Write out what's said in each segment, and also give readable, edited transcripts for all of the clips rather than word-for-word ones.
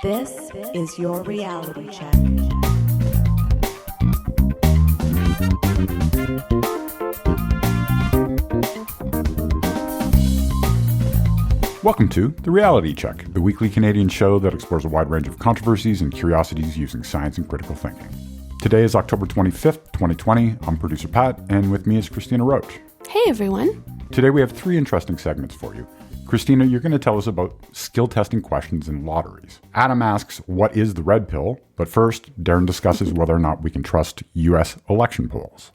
This is your reality check. Welcome to The Reality Check, the weekly Canadian show that explores a wide range of controversies and curiosities using science and critical thinking. Today is October 25th, 2020. I'm producer Pat, and with me is Cristina Roach. Hey, everyone. Today we have three interesting segments for you. Cristina, you're going to tell us about skill testing questions in lotteries. Adam asks, what is the red pill? But first, Darren discusses whether or not we can trust U.S. election polls.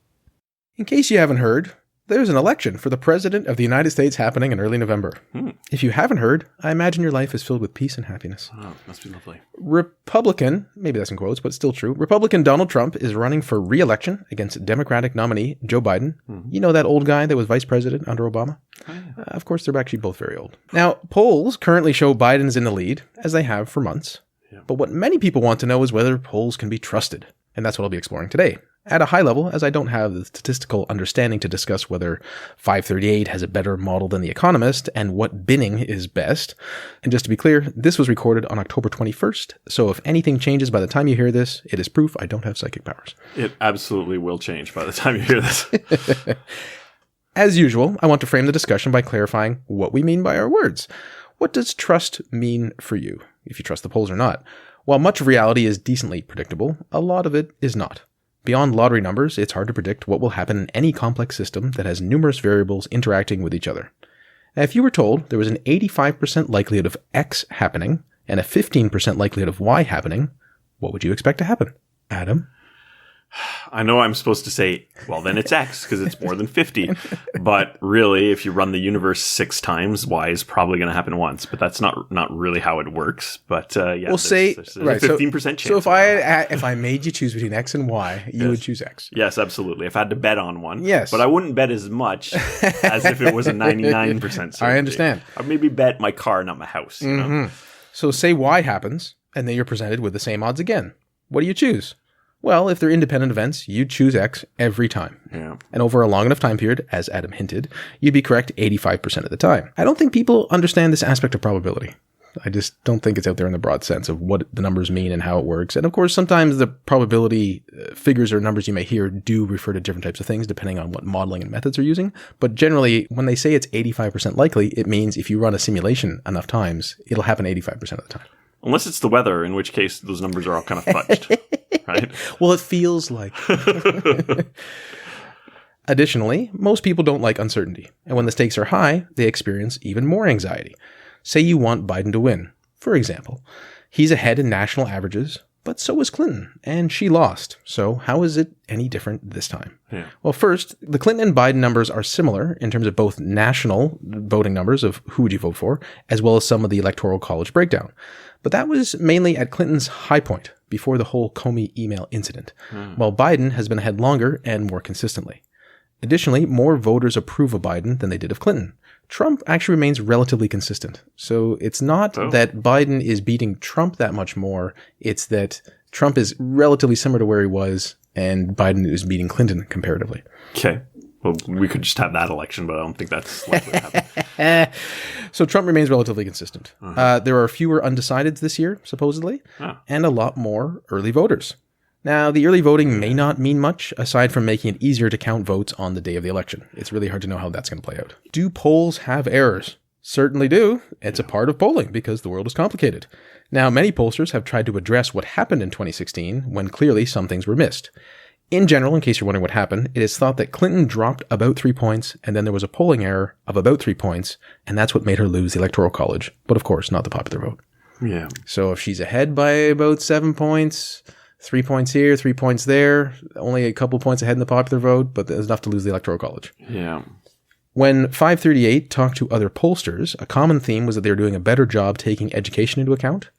In case you haven't heard, there's an election for the President of the United States happening in early November. If you haven't heard, I imagine your life is filled with peace and happiness. Oh, must be lovely. Republican, maybe that's in quotes, but still true, Republican Donald Trump is running for re-election against Democratic nominee Joe Biden. You know that old guy that was vice president under Obama? Oh, yeah. Of course, they're actually both very old. Now, polls currently show Biden's in the lead, as they have for months. Yeah. But what many people want to know is whether polls can be trusted. And that's what I'll be exploring today. At a high level, as I don't have the statistical understanding to discuss whether 538 has a better model than The Economist and what binning is best. And just to be clear, this was recorded on October 21st, so if anything changes by the time you hear this, it is proof I don't have psychic powers. It absolutely will change by the time you hear this. As usual, I want to frame the discussion by clarifying what we mean by our words. What does trust mean for you, if you trust the polls or not? While much of reality is decently predictable, a lot of it is not. Beyond lottery numbers, it's hard to predict what will happen in any complex system that has numerous variables interacting with each other. Now, if you were told there was an 85% likelihood of X happening and a 15% likelihood of Y happening, what would you expect to happen? Adam? I know I'm supposed to say, well, then it's X because it's more than 50. But really, if you run the universe 6 times, Y is probably going to happen once. But that's not really how it works. But yeah, we'll say there's a 15% chance. So if I made you choose between X and Y, you would choose X. Yes, absolutely. If I had to bet on one. Yes. But I wouldn't bet as much as if it was a 99% certainty. I understand. I'd maybe bet my car, not my house. You know? So say Y happens, and then you're presented with the same odds again. What do you choose? Well, if they're independent events, you'd choose X every time. Yeah. And over a long enough time period, as Adam hinted, you'd be correct 85% of the time. I don't think people understand this aspect of probability. I just don't think it's out there in the broad sense of what the numbers mean and how it works. And of course, sometimes the probability figures or numbers you may hear do refer to different types of things depending on what modeling and methods are using. But generally, when they say it's 85% likely, it means if you run a simulation enough times, it'll happen 85% of the time. Unless it's the weather, in which case those numbers are all kind of fudged, right? Well, it feels like. Additionally, most people don't like uncertainty. And when the stakes are high, they experience even more anxiety. Say you want Biden to win. For example, he's ahead in national averages, but so was Clinton, and she lost. So how is it any different this time? Yeah. Well, first, the Clinton and Biden numbers are similar in terms of both national voting numbers of who would you vote for, as well as some of the electoral college breakdown. But that was mainly at Clinton's high point before the whole Comey email incident, while Biden has been ahead longer and more consistently. Additionally, more voters approve of Biden than they did of Clinton. Trump actually remains relatively consistent. So it's not that Biden is beating Trump that much more. It's that Trump is relatively similar to where he was and Biden is beating Clinton comparatively. Okay. Well, we could just have that election, but I don't think that's likely to happen. So Trump remains relatively consistent. There are fewer undecideds this year, supposedly, and a lot more early voters. Now, the early voting may not mean much, aside from making it easier to count votes on the day of the election. It's really hard to know how that's going to play out. Do polls have errors? Certainly do. It's a part of polling because the world is complicated. Now, many pollsters have tried to address what happened in 2016 when clearly some things were missed. In general, in case you're wondering what happened, it is thought that Clinton dropped about 3 points, and then there was a polling error of about 3 points, and that's what made her lose the Electoral College. But of course, not the popular vote. Yeah. So if she's ahead by about 7 points, 3 points here, 3 points there, only a couple points ahead in the popular vote, but there's enough to lose the Electoral College. Yeah. When 538 talked to other pollsters, a common theme was that they were doing a better job taking education into account.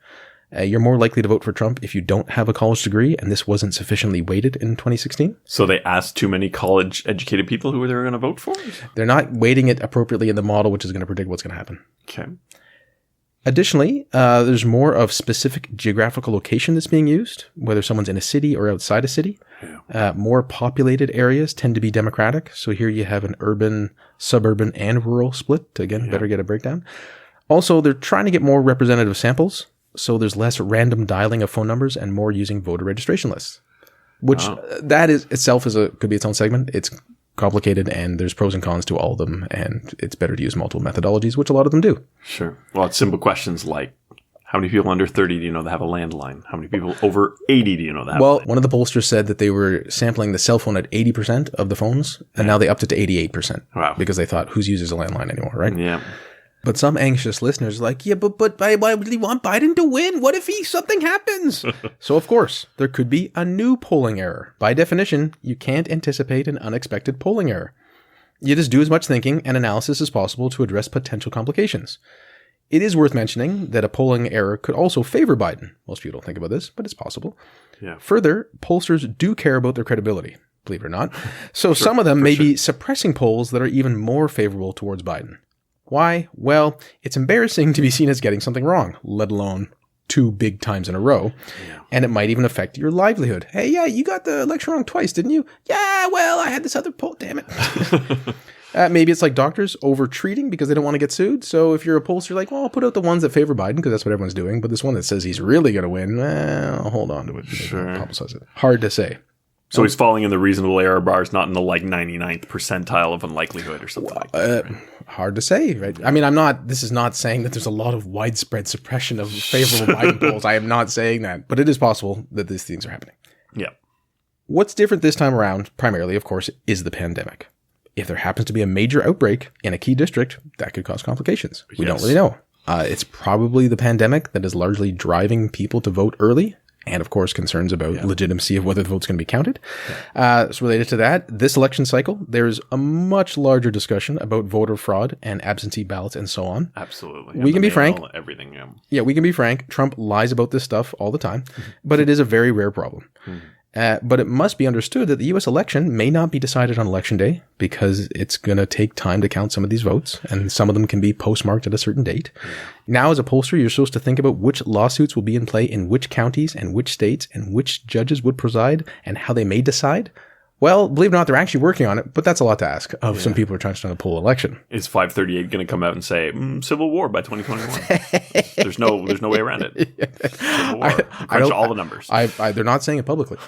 You're more likely to vote for Trump if you don't have a college degree, and this wasn't sufficiently weighted in 2016. So they asked too many college-educated people who they were going to vote for? They're not weighting it appropriately in the model, which is going to predict what's going to happen. Okay. Additionally, there's more of specific geographical location that's being used, whether someone's in a city or outside a city. Yeah. More populated areas tend to be Democratic. So here you have an urban, suburban, and rural split. Again, better get a breakdown. Also, they're trying to get more representative samples. so there's less random dialing of phone numbers and more using voter registration lists, which that is itself could be its own segment. It's complicated and there's pros and cons to all of them, and it's better to use multiple methodologies, which a lot of them do. Sure. Well, it's simple questions like, how many people under 30 do you know that have a landline? How many people over 80 do you know that have a landline? One of the pollsters said that they were sampling the cell phone at 80% of the phones, and now they upped it to 88%. Wow. Because they thought, who's uses a landline anymore, right? Yeah. But some anxious listeners are like, yeah, but why would he want Biden to win? What if something happens? So, of course, there could be a new polling error. By definition, you can't anticipate an unexpected polling error. You just do as much thinking and analysis as possible to address potential complications. It is worth mentioning that a polling error could also favor Biden. Most people don't think about this, but it's possible. Yeah. Further, pollsters do care about their credibility, believe it or not. So some of them may be suppressing polls that are even more favorable towards Biden. Why? Well, it's embarrassing to be seen as getting something wrong, let alone 2 big times in a row. Yeah. And it might even affect your livelihood. Hey, yeah, you got the election wrong twice, didn't you? Yeah, well, I had this other poll, damn it. Maybe it's like doctors over-treating because they don't want to get sued. So if you're a pollster, you're like, well, I'll put out the ones that favor Biden because that's what everyone's doing. But this one that says he's really going to win, well, I'll hold on to it. Sure. Publicize it. Hard to say. So he's falling in the reasonable error bars, not in the 99th percentile of unlikelihood or something like that. Right? Hard to say, right? I mean, this is not saying that there's a lot of widespread suppression of favorable Biden polls. I am not saying that, but it is possible that these things are happening. Yeah. What's different this time around, primarily, of course, is the pandemic. If there happens to be a major outbreak in a key district, that could cause complications. We don't really know. It's probably the pandemic that is largely driving people to vote early. And of course, concerns about legitimacy of whether the vote's going to be counted. So related to that, this election cycle, there's a much larger discussion about voter fraud and absentee ballots and so on. Absolutely. We can be frank. Everything. Yeah, we can be frank. Trump lies about this stuff all the time, but it is a very rare problem. But it must be understood that the U.S. election may not be decided on election day because it's going to take time to count some of these votes, and some of them can be postmarked at a certain date. Now, as a pollster, you're supposed to think about which lawsuits will be in play in which counties and which states and which judges would preside and how they may decide. Well, believe it or not, they're actually working on it, but that's a lot to ask of some people who are trying to pull an election. Is 538 going to come out and say Civil War by 2021? There's no way around it. Civil War. Crunch all the numbers. They're not saying it publicly.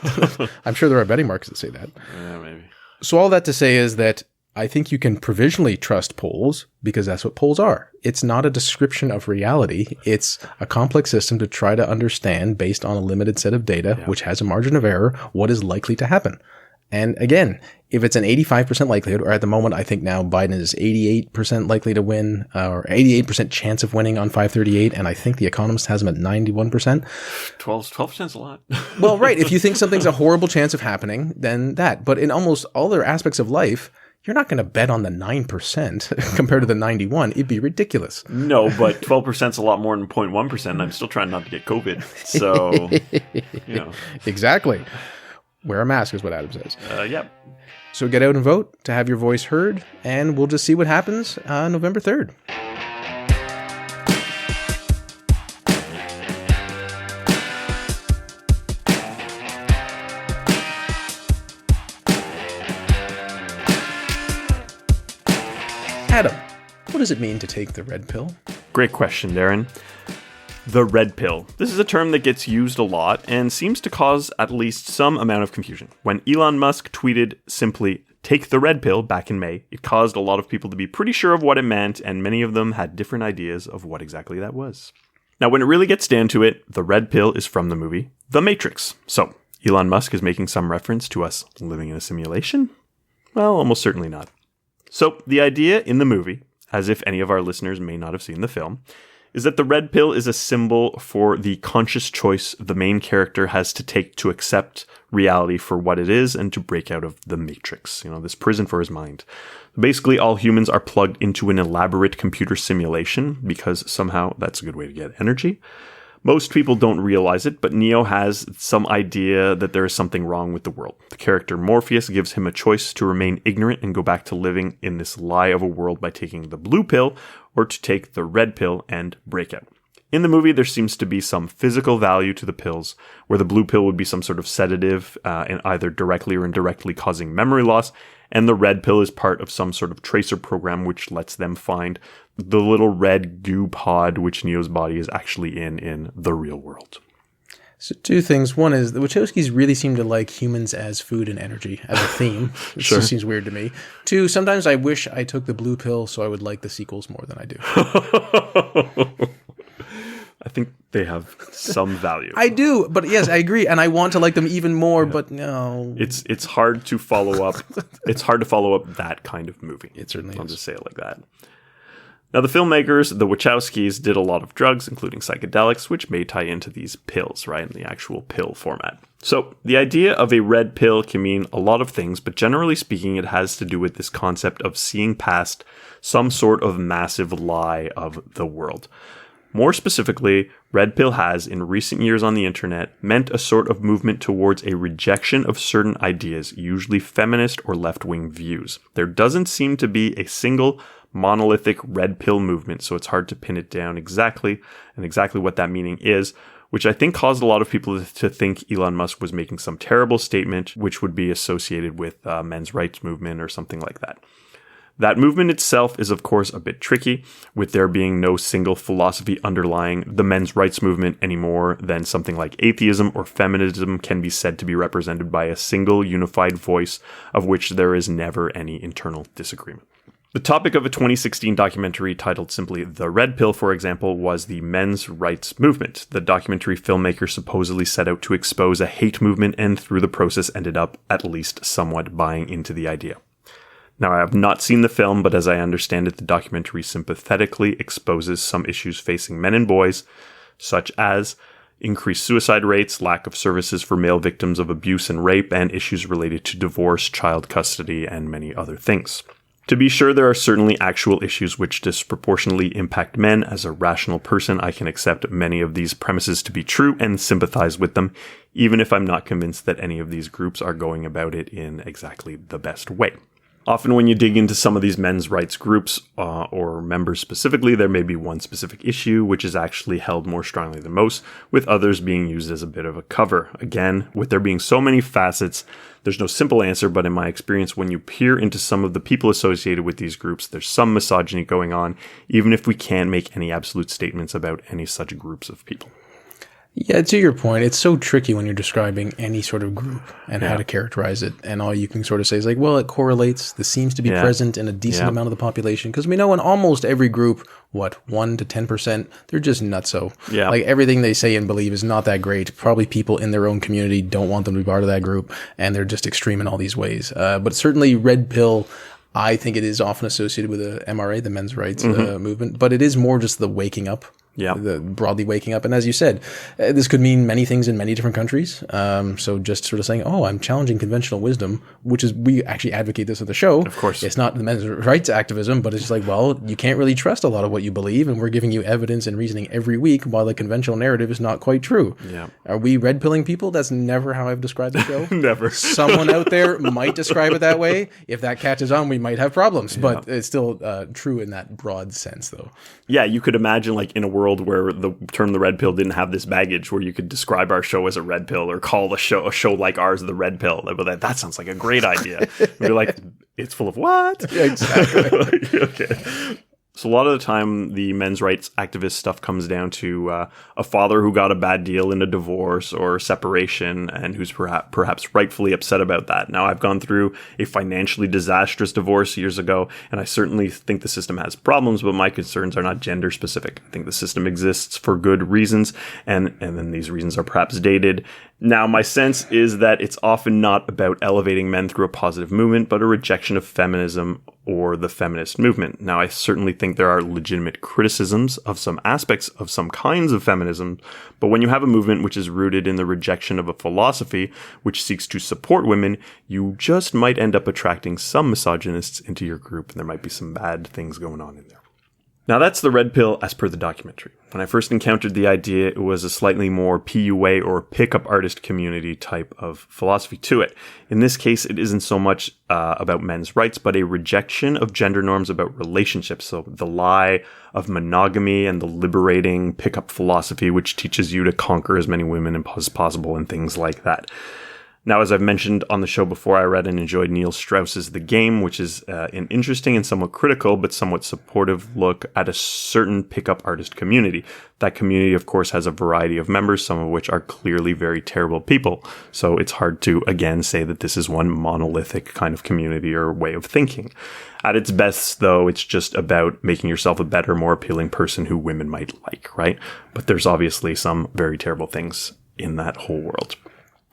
I'm sure there are betting markets that say that. Yeah, maybe. So all that to say is that I think you can provisionally trust polls because that's what polls are. It's not a description of reality. It's a complex system to try to understand based on a limited set of data, which has a margin of error, what is likely to happen. And again, if it's an 85% likelihood, or at the moment, I think now Biden is 88% likely to win, or 88% chance of winning on 538, and I think The Economist has him at 91%. 12% is a lot. Well, right. If you think something's a horrible chance of happening, then that. But in almost all other aspects of life, you're not going to bet on the 9% compared to the 91. It'd be ridiculous. No, but 12% is a lot more than 0.1%, and I'm still trying not to get COVID. So, Exactly. Wear a mask is what Adam says. Yep. So get out and vote to have your voice heard, and we'll just see what happens November 3rd. Adam, what does it mean to take the red pill? Great question, Darren. The red pill. This is a term that gets used a lot and seems to cause at least some amount of confusion. When Elon Musk tweeted simply, "Take the red pill," back in May, it caused a lot of people to be pretty sure of what it meant, and many of them had different ideas of what exactly that was. Now, when it really gets down to it, the red pill is from the movie The Matrix. So, Elon Musk is making some reference to us living in a simulation? Well, almost certainly not. So, the idea in the movie, as if any of our listeners may not have seen the film, is that the red pill is a symbol for the conscious choice the main character has to take to accept reality for what it is and to break out of the matrix, this prison for his mind. Basically, all humans are plugged into an elaborate computer simulation because somehow that's a good way to get energy. Most people don't realize it, but Neo has some idea that there is something wrong with the world. The character Morpheus gives him a choice to remain ignorant and go back to living in this lie of a world by taking the blue pill, or to take the red pill and break out. In the movie, there seems to be some physical value to the pills, where the blue pill would be some sort of sedative, and either directly or indirectly causing memory loss, and the red pill is part of some sort of tracer program which lets them find the little red goo pod which Neo's body is actually in the real world. So two things. One is the Wachowskis really seem to like humans as food and energy as a theme. It Sure. just seems weird to me. Two, sometimes I wish I took the blue pill so I would like the sequels more than I do. I think they have some value. I do, but yes, I agree, and I want to like them even more, but no. It's hard to follow up. It's hard to follow up that kind of movie. It certainly I'll is. just say it like that. Now, the filmmakers, the Wachowskis, did a lot of drugs, including psychedelics, which may tie into these pills, right, in the actual pill format. So, the idea of a red pill can mean a lot of things, but generally speaking, it has to do with this concept of seeing past some sort of massive lie of the world. More specifically, red pill has, in recent years on the internet, meant a sort of movement towards a rejection of certain ideas, usually feminist or left-wing views. There doesn't seem to be a single monolithic red pill movement, so it's hard to pin it down exactly what that meaning is, which I think caused a lot of people to think Elon Musk was making some terrible statement which would be associated with men's rights movement or something like that. That movement itself is, of course, a bit tricky, with there being no single philosophy underlying the men's rights movement any more than something like atheism or feminism can be said to be represented by a single unified voice of which there is never any internal disagreement. The topic of a 2016 documentary titled simply The Red Pill, for example, was the men's rights movement. The documentary filmmaker supposedly set out to expose a hate movement and through the process ended up at least somewhat buying into the idea. Now, I have not seen the film, but as I understand it, the documentary sympathetically exposes some issues facing men and boys, such as increased suicide rates, lack of services for male victims of abuse and rape, and issues related to divorce, child custody, and many other things. To be sure, there are certainly actual issues which disproportionately impact men. As a rational person, I can accept many of these premises to be true and sympathize with them, even if I'm not convinced that any of these groups are going about it in exactly the best way. Often when you dig into some of these men's rights groups or members specifically, there may be one specific issue which is actually held more strongly than most, with others being used as a bit of a cover. Again, with there being so many facets, there's no simple answer, but in my experience, when you peer into some of the people associated with these groups, there's some misogyny going on, even if we can't make any absolute statements about any such groups of people. Yeah, to your point, it's so tricky when you're describing any sort of group and how to characterize it. And all you can sort of say is like, well, it correlates. This seems to be present in a decent amount of the population. Because we know in almost every group, 1 to 10%, they're just nutso. Yeah. Like everything they say and believe is not that great. Probably people in their own community don't want them to be part of that group. And they're just extreme in all these ways. But certainly red pill, I think it is often associated with the MRA, the men's rights movement. But it is more just the waking up. Yeah. The broadly waking up. And as you said, this could mean many things in many different countries. So just sort of saying, oh, I'm challenging conventional wisdom, which is, we actually advocate this at the show. Of course. It's not the men's rights activism, but it's just like, well, you can't really trust a lot of what you believe. And we're giving you evidence and reasoning every week while the conventional narrative is not quite true. Yeah. Are we red pilling people? That's never how I've described the show. Never. Someone out there might describe it that way. If that catches on, we might have problems, but it's still true in that broad sense though. Yeah, you could imagine like in a world where the term the red pill didn't have this baggage where you could describe our show as a red pill or call a show like ours the red pill. That sounds like a great idea. We're like, it's full of what? Yeah, exactly. Okay. So a lot of the time, the men's rights activist stuff comes down to a father who got a bad deal in a divorce or separation and who's perhaps rightfully upset about that. Now, I've gone through a financially disastrous divorce years ago, and I certainly think the system has problems, but my concerns are not gender specific. I think the system exists for good reasons, and then these reasons are perhaps dated. Now, my sense is that it's often not about elevating men through a positive movement, but a rejection of feminism or the feminist movement. Now, I certainly think there are legitimate criticisms of some aspects of some kinds of feminism, but when you have a movement which is rooted in the rejection of a philosophy which seeks to support women, you just might end up attracting some misogynists into your group, and there might be some bad things going on in there. Now, that's the red pill as per the documentary. When I first encountered the idea, it was a slightly more PUA or pickup artist community type of philosophy to it. In this case, it isn't so much about men's rights, but a rejection of gender norms about relationships. So the lie of monogamy and the liberating pickup philosophy, which teaches you to conquer as many women as possible and things like that. Now, as I've mentioned on the show before, I read and enjoyed Neil Strauss's The Game, which is an interesting and somewhat critical, but somewhat supportive look at a certain pickup artist community. That community, of course, has a variety of members, some of which are clearly very terrible people. So it's hard to, again, say that this is one monolithic kind of community or way of thinking. At its best, though, it's just about making yourself a better, more appealing person who women might like, right? But there's obviously some very terrible things in that whole world.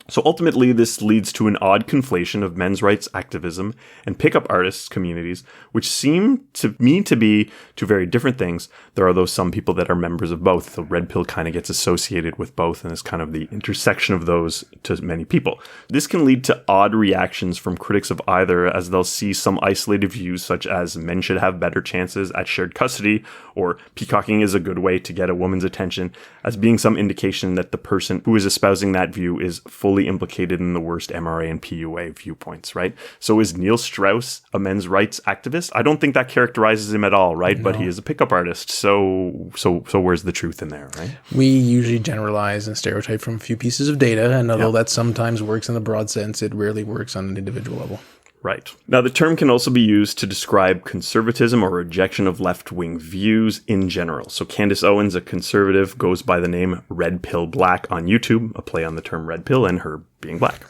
So ultimately, this leads to an odd conflation of men's rights activism and pickup artists communities, which seem to me to be two very different things. There are those some people that are members of both. The red pill kind of gets associated with both and is kind of the intersection of those to many people. This can lead to odd reactions from critics of either, as they'll see some isolated views such as men should have better chances at shared custody or peacocking is a good way to get a woman's attention as being some indication that the person who is espousing that view is fully implicated in the worst MRA and PUA viewpoints, right? So is Neil Strauss a men's rights activist? I don't think that characterizes him at all, right? No. But he is a pickup artist. So where's the truth in there, right? We usually generalize and stereotype from a few pieces of data, and although that sometimes works in the broad sense, it rarely works on an individual level. Right. Now, the term can also be used to describe conservatism or rejection of left-wing views in general. So Candace Owens, a conservative, goes by the name Red Pill Black on YouTube, a play on the term red pill and her being black.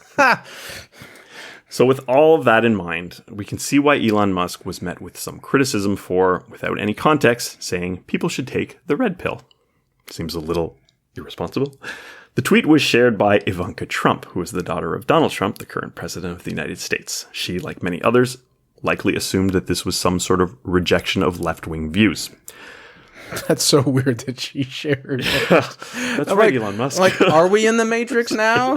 So with all of that in mind, we can see why Elon Musk was met with some criticism for, without any context, saying people should take the red pill. Seems a little irresponsible. The tweet was shared by Ivanka Trump, who is the daughter of Donald Trump, the current president of the United States. She, like many others, likely assumed that this was some sort of rejection of left-wing views. That's so weird that she shared it. That's right, Elon Musk. Like, are we in the Matrix now?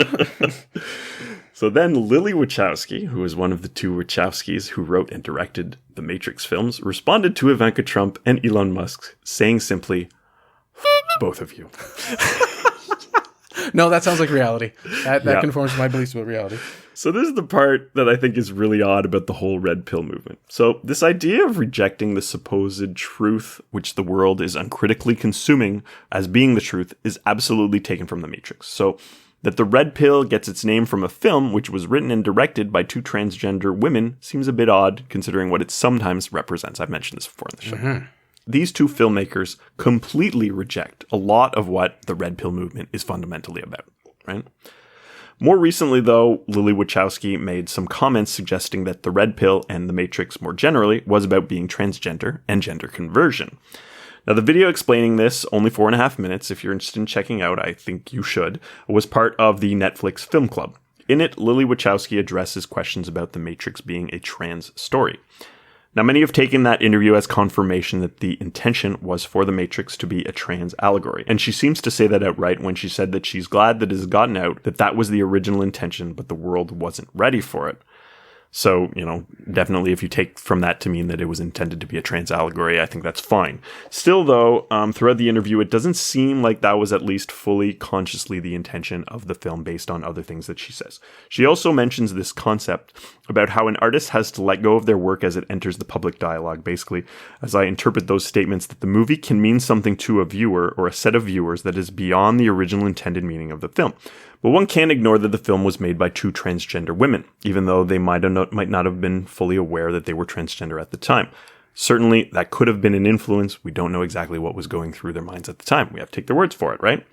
So then Lily Wachowski, who is one of the two Wachowskis who wrote and directed the Matrix films, responded to Ivanka Trump and Elon Musk, saying simply, both of you. No, that sounds like reality. That conforms to my beliefs about reality. So this is the part that I think is really odd about the whole red pill movement. So this idea of rejecting the supposed truth, which the world is uncritically consuming as being the truth, is absolutely taken from the Matrix. So that the red pill gets its name from a film which was written and directed by two transgender women seems a bit odd considering what it sometimes represents. I've mentioned this before in the show. Mm-hmm. These two filmmakers completely reject a lot of what the red pill movement is fundamentally about, right? More recently, though, Lily Wachowski made some comments suggesting that the red pill and the Matrix more generally was about being transgender and gender conversion. Now, the video explaining this, only 4.5 minutes, if you're interested in checking out, I think you should, was part of the Netflix Film Club. In it, Lily Wachowski addresses questions about the Matrix being a trans story. Now, many have taken that interview as confirmation that the intention was for the Matrix to be a trans allegory. And she seems to say that outright when she said that she's glad that it has gotten out that that was the original intention, but the world wasn't ready for it. So, definitely if you take from that to mean that it was intended to be a trans allegory, I think that's fine. Still, though, throughout the interview, it doesn't seem like that was at least fully consciously the intention of the film based on other things that she says. She also mentions this concept about how an artist has to let go of their work as it enters the public dialogue, basically, as I interpret those statements, that the movie can mean something to a viewer or a set of viewers that is beyond the original intended meaning of the film. But one can't ignore that the film was made by two transgender women, even though they might not have been fully aware that they were transgender at the time. Certainly, that could have been an influence. We don't know exactly what was going through their minds at the time. We have to take their words for it, right?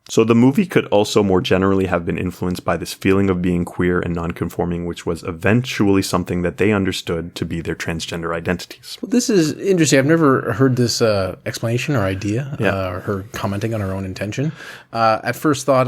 So the movie could also more generally have been influenced by this feeling of being queer and non-conforming, which was eventually something that they understood to be their transgender identities. Well, this is interesting. I've never heard this explanation or idea, or her commenting on her own intention. At first thought,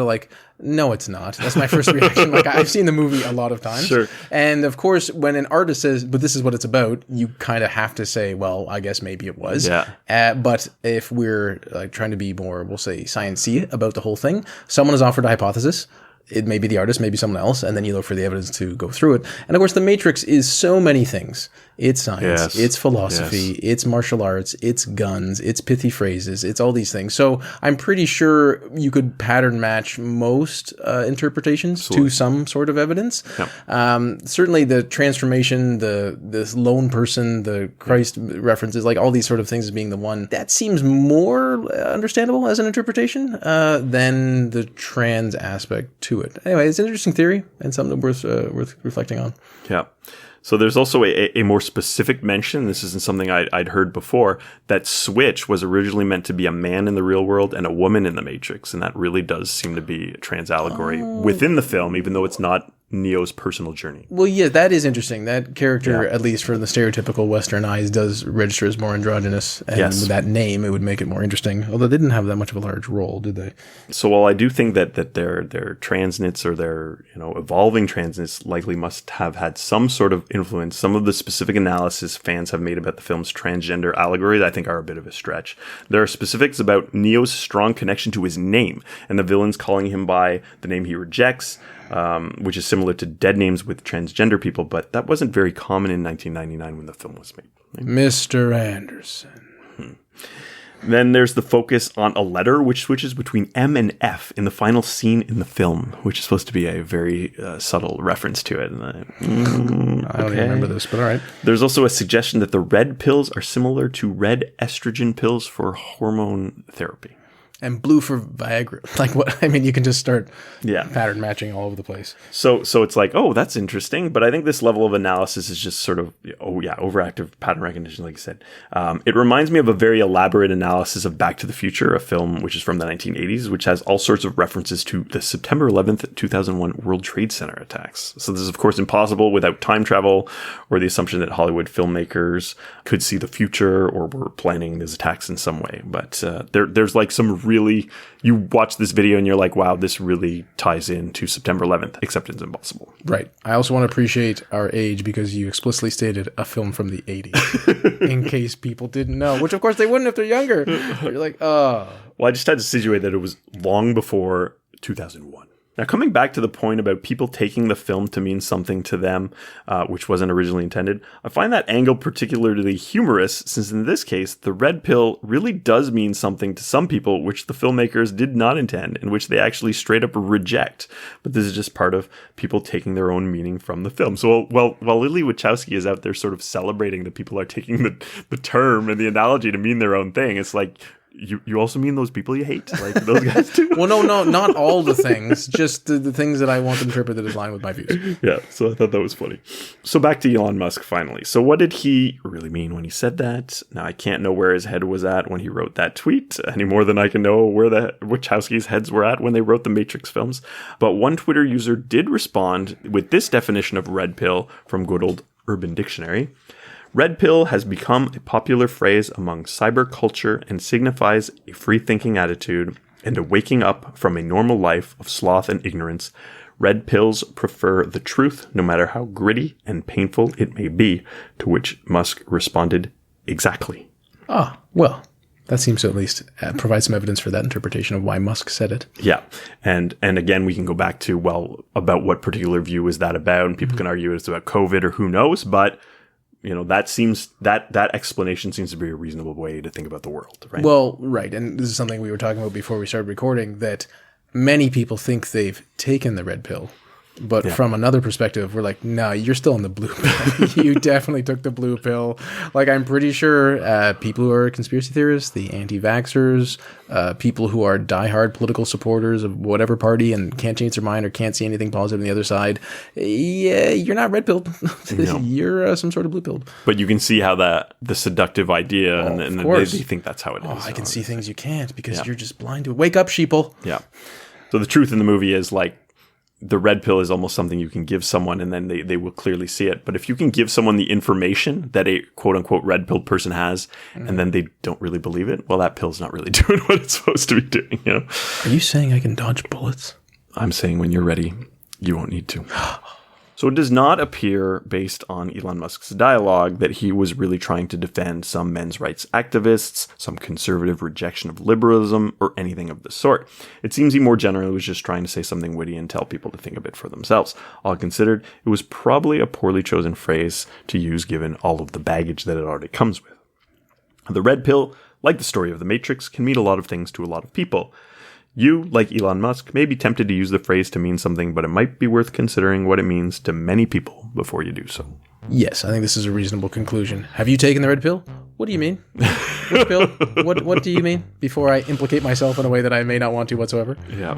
no, it's not. That's my first reaction. I've seen the movie a lot of times. Sure. And of course, when an artist says, but this is what it's about, you kind of have to say, well, I guess maybe it was. Yeah. But if we're trying to be more, we'll say, science-y about the whole thing, someone has offered a hypothesis. It may be the artist, maybe someone else, and then you look for the evidence to go through it. And of course, the Matrix is so many things. It's science, it's philosophy, it's martial arts, it's guns, it's pithy phrases, it's all these things. So I'm pretty sure you could pattern match most interpretations to some sort of evidence. Yep. Certainly the transformation, this lone person, the Christ references, all these sort of things as being the one, that seems more understandable as an interpretation than the trans aspect to to it. Anyway, it's an interesting theory and something worth reflecting on. Yeah. So there's also a more specific mention, this isn't something I'd heard before, that Switch was originally meant to be a man in the real world and a woman in the Matrix. And that really does seem to be a trans allegory within the film, even though it's not Neo's personal journey. Well, yeah, that is interesting. That character, at least for the stereotypical Western eyes, does register as more androgynous. And with that name, it would make it more interesting. Although they didn't have that much of a large role, did they? So while I do think that their transnits or their evolving transnits likely must have had some sort of influence, some of the specific analysis fans have made about the film's transgender allegory, I think are a bit of a stretch. There are specifics about Neo's strong connection to his name and the villains calling him by the name he rejects, which is similar to dead names with transgender people, but that wasn't very common in 1999 when the film was made. Mr. Anderson. Then there's the focus on a letter which switches between M and F in the final scene in the film, which is supposed to be a very subtle reference to it. I don't even remember this, but all right. There's also a suggestion that the red pills are similar to red estrogen pills for hormone therapy. And blue for Viagra. Like what? I mean, you can just start Yeah. pattern matching all over the place. So it's like, oh, that's interesting. But I think this level of analysis is just sort of, overactive pattern recognition, like you said. It reminds me of a very elaborate analysis of Back to the Future, a film which is from the 1980s, which has all sorts of references to the September 11th, 2001 World Trade Center attacks. So this is, of course, impossible without time travel or the assumption that Hollywood filmmakers could see the future or were planning these attacks in some way. But there's like some really, you watch this video and you're like, wow, this really ties into September 11th, except it's impossible. Right. I also want to appreciate our age because you explicitly stated a film from the 80s, in case people didn't know, which of course they wouldn't if they're younger. But you're like, oh. Well, I just had to situate that it was long before 2001. Now, coming back to the point about people taking the film to mean something to them, which wasn't originally intended, I find that angle particularly humorous, since in this case, the red pill really does mean something to some people, which the filmmakers did not intend, and which they actually straight up reject. But this is just part of people taking their own meaning from the film. So while Lily Wachowski is out there sort of celebrating that people are taking the term and the analogy to mean their own thing, it's like, You also mean those people you hate? Like those guys too? Well, no, not all the things. Just the things that I want to interpret that align with my views. Yeah, so I thought that was funny. So back to Elon Musk finally. So what did he really mean when he said that? Now, I can't know where his head was at when he wrote that tweet, any more than I can know where the Wachowskis' heads were at when they wrote the Matrix films. But one Twitter user did respond with this definition of red pill from good old Urban Dictionary. Red pill has become a popular phrase among cyber culture and signifies a free-thinking attitude and a waking up from a normal life of sloth and ignorance. Red pills prefer the truth, no matter how gritty and painful it may be, to which Musk responded, exactly. Ah, well, that seems to at least provide some evidence for that interpretation of why Musk said it. Yeah. And again, we can go back to, well, about what particular view is that about, and people can argue it's about COVID or who knows, but that explanation seems to be a reasonable way to think about the world, right? Well, right. And this is something we were talking about before we started recording, that many people think they've taken the red pill. But from another perspective, we're like, no, you're still on the blue pill. You definitely took the blue pill. Like, I'm pretty sure people who are conspiracy theorists, the anti-vaxxers, people who are diehard political supporters of whatever party and can't change their mind or can't see anything positive on the other side, yeah, you're not red pilled. No. You're some sort of blue pilled. But you can see how the seductive idea, and they think that's how it is. Oh, I can see things you can't because you're just blind to it. Wake up, sheeple. Yeah. So the truth in the movie is, like, the red pill is almost something you can give someone and then they will clearly see it. But if you can give someone the information that a quote unquote red pill person has and then they don't really believe it, well, that pill's not really doing what it's supposed to be doing, you know? Are you saying I can dodge bullets? I'm saying when you're ready, you won't need to. So it does not appear, based on Elon Musk's dialogue, that he was really trying to defend some men's rights activists, some conservative rejection of liberalism, or anything of the sort. It seems he more generally was just trying to say something witty and tell people to think a bit for themselves. All considered, it was probably a poorly chosen phrase to use given all of the baggage that it already comes with. The red pill, like the story of the Matrix, can mean a lot of things to a lot of people. You, like Elon Musk, may be tempted to use the phrase to mean something, but it might be worth considering what it means to many people before you do so. Yes, I think this is a reasonable conclusion. Have you taken the red pill? What do you mean? Which pill? What do you mean? Before I implicate myself in a way that I may not want to whatsoever. Yeah.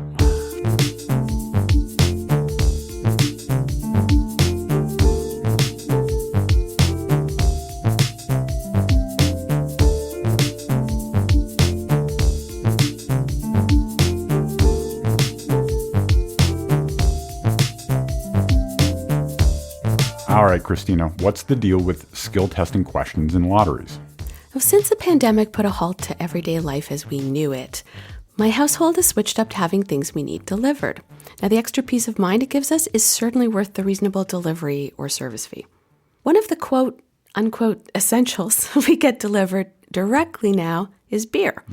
right, Cristina, what's the deal with skill testing questions in lotteries? Well, since the pandemic put a halt to everyday life as we knew it, my household has switched up to having things we need delivered. Now, the extra peace of mind it gives us is certainly worth the reasonable delivery or service fee. One of the quote, unquote, essentials we get delivered directly now is beer.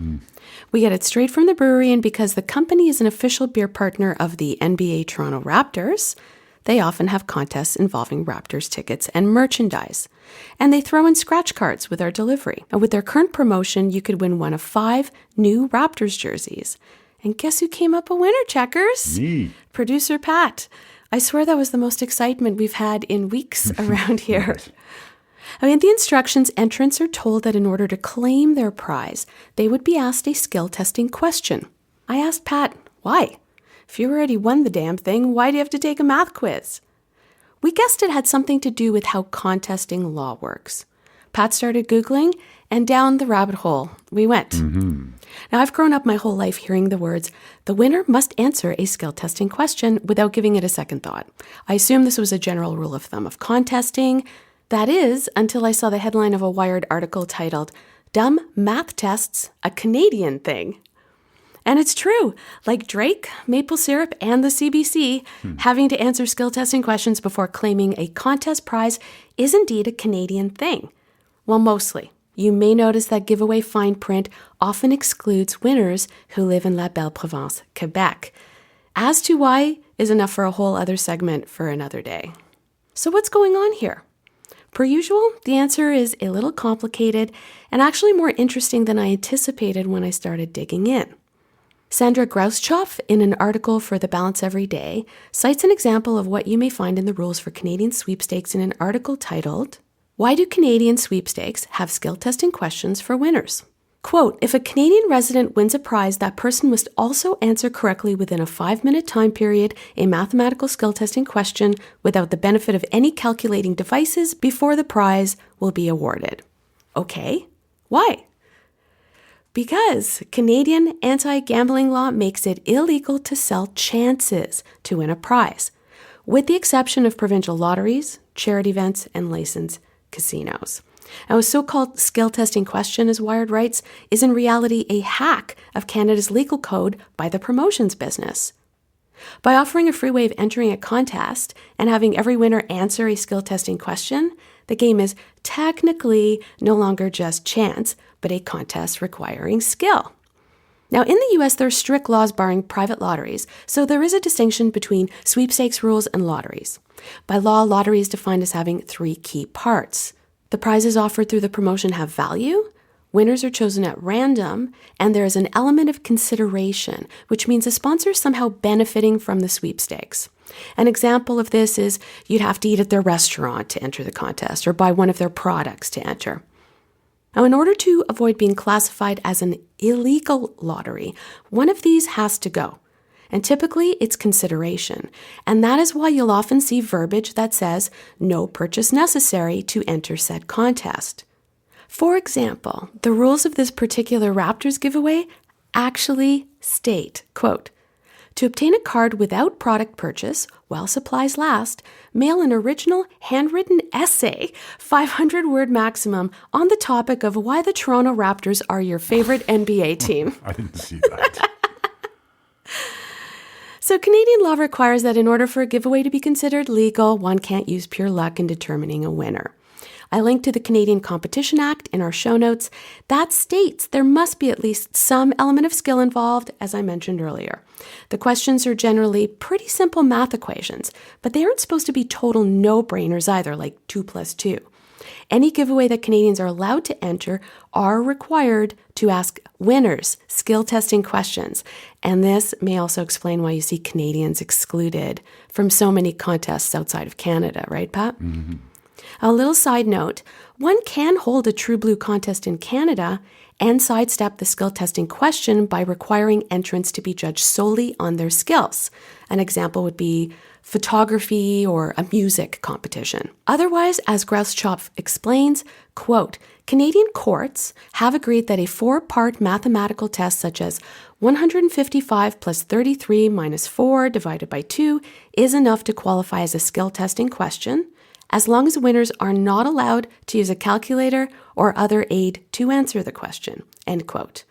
We get it straight from the brewery, and because the company is an official beer partner of the NBA Toronto Raptors, they often have contests involving Raptors tickets and merchandise. And they throw in scratch cards with our delivery. And with their current promotion, you could win one of 5 new Raptors jerseys. And guess who came up a winner, Checkers? Me. Producer Pat. I swear that was the most excitement we've had in weeks around here. I mean, the instructions, entrants are told that in order to claim their prize, they would be asked a skill testing question. I asked Pat, why? If you already won the damn thing, why do you have to take a math quiz? We guessed it had something to do with how contesting law works. Pat started Googling, and down the rabbit hole we went. Now, I've grown up my whole life hearing the words, the winner must answer a skill testing question without giving it a second thought. I assumed this was a general rule of thumb of contesting. That is, until I saw the headline of a Wired article titled, Dumb Math Tests, a Canadian Thing. And it's true, like Drake, maple syrup, and the CBC, having to answer skill testing questions before claiming a contest prize is indeed a Canadian thing. Well, mostly. You may notice that giveaway fine print often excludes winners who live in La Belle Province, Quebec. As to why is enough for a whole other segment for another day. So what's going on here? Per usual, the answer is a little complicated and actually more interesting than I anticipated when I started digging in. Sandra Grauschopf, in an article for The Balance Every Day, cites an example of what you may find in the rules for Canadian sweepstakes in an article titled, Why do Canadian sweepstakes have skill testing questions for winners? Quote, if a Canadian resident wins a prize, that person must also answer correctly within a 5-minute time period a mathematical skill testing question without the benefit of any calculating devices before the prize will be awarded. Okay, why? Because Canadian anti-gambling law makes it illegal to sell chances to win a prize, with the exception of provincial lotteries, charity events, and licensed casinos. Now, a so-called skill testing question, as Wired writes, is in reality a hack of Canada's legal code by the promotions business. By offering a free way of entering a contest and having every winner answer a skill testing question, the game is technically no longer just chance, but a contest requiring skill. Now, in the US, there are strict laws barring private lotteries, so there is a distinction between sweepstakes rules and lotteries. By law, lottery is defined as having 3 key parts. The prizes offered through the promotion have value, winners are chosen at random, and there is an element of consideration, which means the sponsor is somehow benefiting from the sweepstakes. An example of this is you'd have to eat at their restaurant to enter the contest or buy one of their products to enter. Now, in order to avoid being classified as an illegal lottery, one of these has to go. And typically, it's consideration. And that is why you'll often see verbiage that says, no purchase necessary to enter said contest. For example, the rules of this particular Raptors giveaway actually state, quote, to obtain a card without product purchase, while supplies last, mail an original handwritten essay, 500-word maximum, on the topic of why the Toronto Raptors are your favorite NBA team. I didn't see that. So Canadian law requires that in order for a giveaway to be considered legal, one can't use pure luck in determining a winner. I linked to the Canadian Competition Act in our show notes. That states there must be at least some element of skill involved, as I mentioned earlier. The questions are generally pretty simple math equations, but they aren't supposed to be total no-brainers either, like 2 + 2. Any giveaway that Canadians are allowed to enter are required to ask winners skill testing questions. And this may also explain why you see Canadians excluded from so many contests outside of Canada, right, Pat? Mm-hmm. A little side note, one can hold a True Blue contest in Canada and sidestep the skill testing question by requiring entrants to be judged solely on their skills. An example would be photography or a music competition. Otherwise, as Grauschopf explains, quote, Canadian courts have agreed that a 4-part mathematical test such as 155 plus 33 minus 4 divided by 2 is enough to qualify as a skill testing question, as long as winners are not allowed to use a calculator or other aid to answer the question, end quote.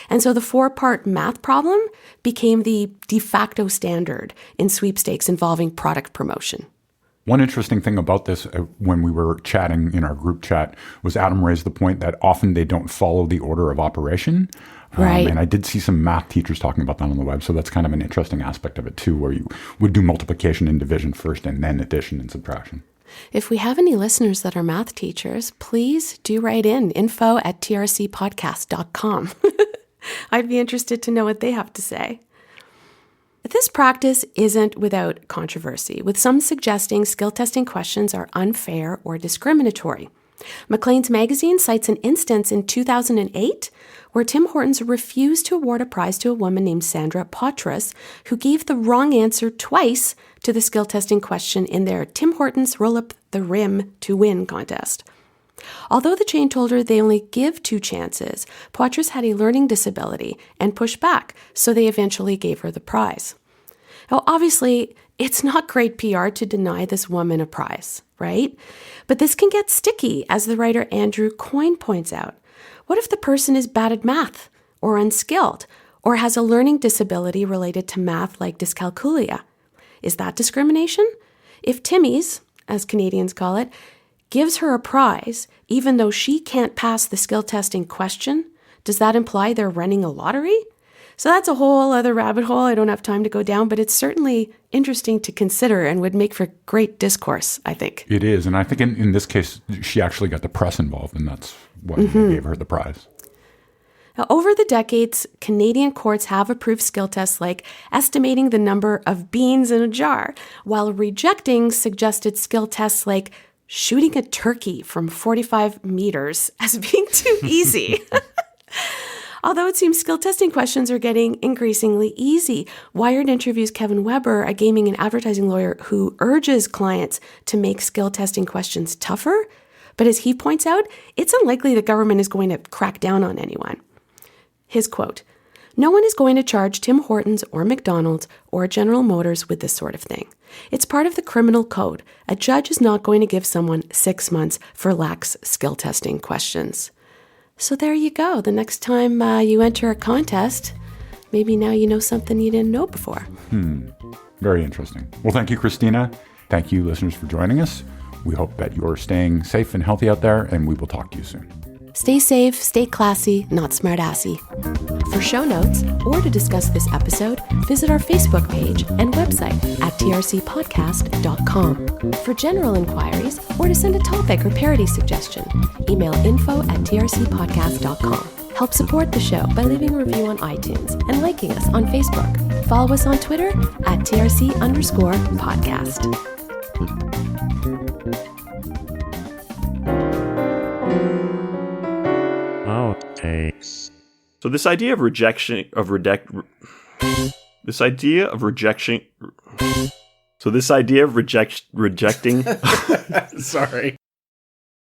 And so the 4-part math problem became the de facto standard in sweepstakes involving product promotion. One interesting thing about this, when we were chatting in our group chat, was Adam raised the point that often they don't follow the order of operation. Right. And I did see some math teachers talking about that on the web. So that's kind of an interesting aspect of it too, where you would do multiplication and division first and then addition and subtraction. If we have any listeners that are math teachers, please do write in info@trcpodcast.com. I'd be interested to know what they have to say. This practice isn't without controversy, with some suggesting skill testing questions are unfair or discriminatory. Maclean's magazine cites an instance in 2008 where Tim Hortons refused to award a prize to a woman named Sandra Poitras, who gave the wrong answer twice to the skill testing question in their Tim Hortons Roll Up the Rim to Win contest. Although the chain told her they only give 2 chances, Poitras had a learning disability and pushed back, so they eventually gave her the prize. Now, obviously, it's not great PR to deny this woman a prize, right? But this can get sticky, as the writer Andrew Coyne points out. What if the person is bad at math, or unskilled, or has a learning disability related to math like dyscalculia? Is that discrimination? If Timmy's, as Canadians call it, gives her a prize, even though she can't pass the skill testing question, does that imply they're running a lottery? So that's a whole other rabbit hole I don't have time to go down, but it's certainly interesting to consider and would make for great discourse, I think. It is. And I think in this case, she actually got the press involved, and that's why they gave her the prize. Now, over the decades, Canadian courts have approved skill tests like estimating the number of beans in a jar, while rejecting suggested skill tests like shooting a turkey from 45 meters as being too easy. Although it seems skill testing questions are getting increasingly easy, Wired interviews Kevin Weber, a gaming and advertising lawyer who urges clients to make skill testing questions tougher. But as he points out, it's unlikely the government is going to crack down on anyone. His quote, "No one is going to charge Tim Hortons or McDonald's or General Motors with this sort of thing. It's part of the criminal code. A judge is not going to give someone 6 months for lax skill testing questions." So there you go. The next time you enter a contest, maybe now you know something you didn't know before. Very interesting. Well, thank you, Cristina. Thank you, listeners, for joining us. We hope that you're staying safe and healthy out there, and we will talk to you soon. Stay safe, stay classy, not smartassy. For show notes or to discuss this episode, visit our Facebook page and website at trcpodcast.com. For general inquiries or to send a topic or parody suggestion, email info@trcpodcast.com. Help support the show by leaving a review on iTunes and liking us on Facebook. Follow us on Twitter at TRC_podcast. So this idea of rejection of rejecting Sorry.